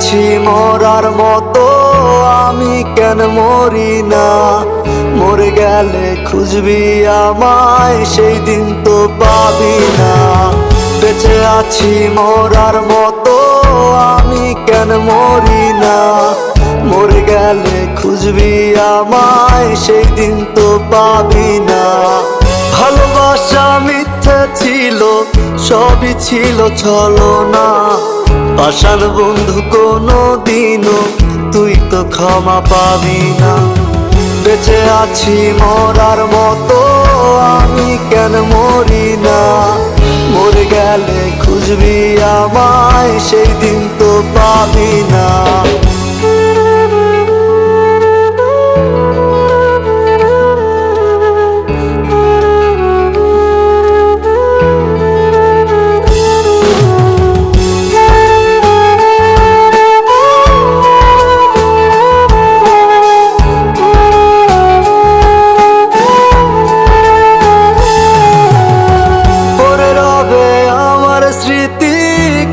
আছি মরার মতো, আমি কেন মরি না? মরে গেলে খুঁজবি আমায়, সেই দিন তো পাবি না। বেঁচে আছি মরার মতো, আমি কেন মরি না? মরে গেলে খুঁজবি আমায়, সেই দিন তো পাবি না। ভালোবাসা মিথ্যে ছিল, সবই ছিল ছলনা। পাষাণ বন্ধু কোনো দিনও তুই তো ক্ষমা পাবি না। বেঁচে আছি মরার মতো, আমি কেন মরি না? মরে গেলে খুঁজবি আমায়, সেই দিন তো পাবি না।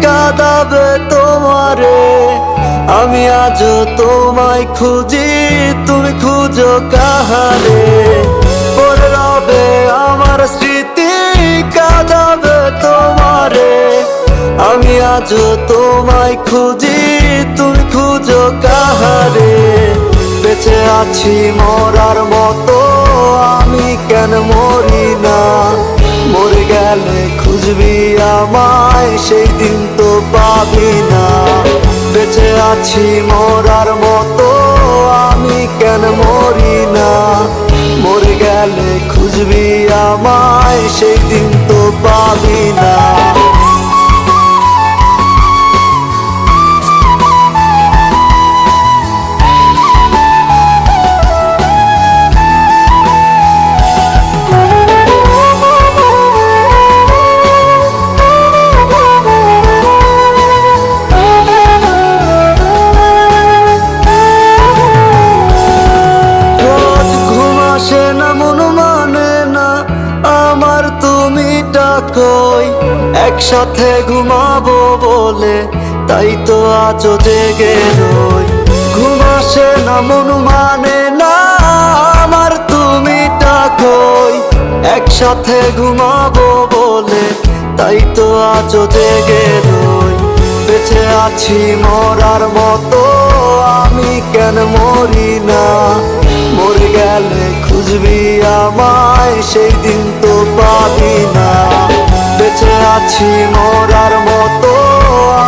কাঁদাবে তোমারে, আমি আজও তোমায় খুঁজি, তুমি খুঁজো কাহারে? পড়ে রবে আমার স্মৃতি, কাঁদাবে তোমারে, আমি আজও তোমায় খুঁজি, তুমি খুঁজো কাহারে? বেঁচে আছি মরার মতো, আমি কেন মরি না? মরে গেলে খুঁজবি আমায়, সেই দিন তো পাবি না। বেঁচে আছি মরার মতো, আমি কেন মরি না? মরে গেলে খুঁজবি আমায়, সেই দিন তো পাবি না। কই একসাথে ঘুমাবো বলে, তাই তো আজও জেগে রই। ঘুম আসে না, মন মানে না আমার, তুমি কই একসাথে ঘুমাবো বলে, তাই তো আজও জেগে রই। বেঁচে আছি মরার মতো, আমি কেন মরি না? মরে গেলে খুঁজবি আমায়, সেই দিন তো পাবি না। বেঁচে আছি মরার মতো,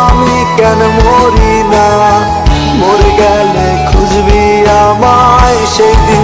আমি কেন মরি না? মরে গেলে খুঁজবি আমায়, সেই দিন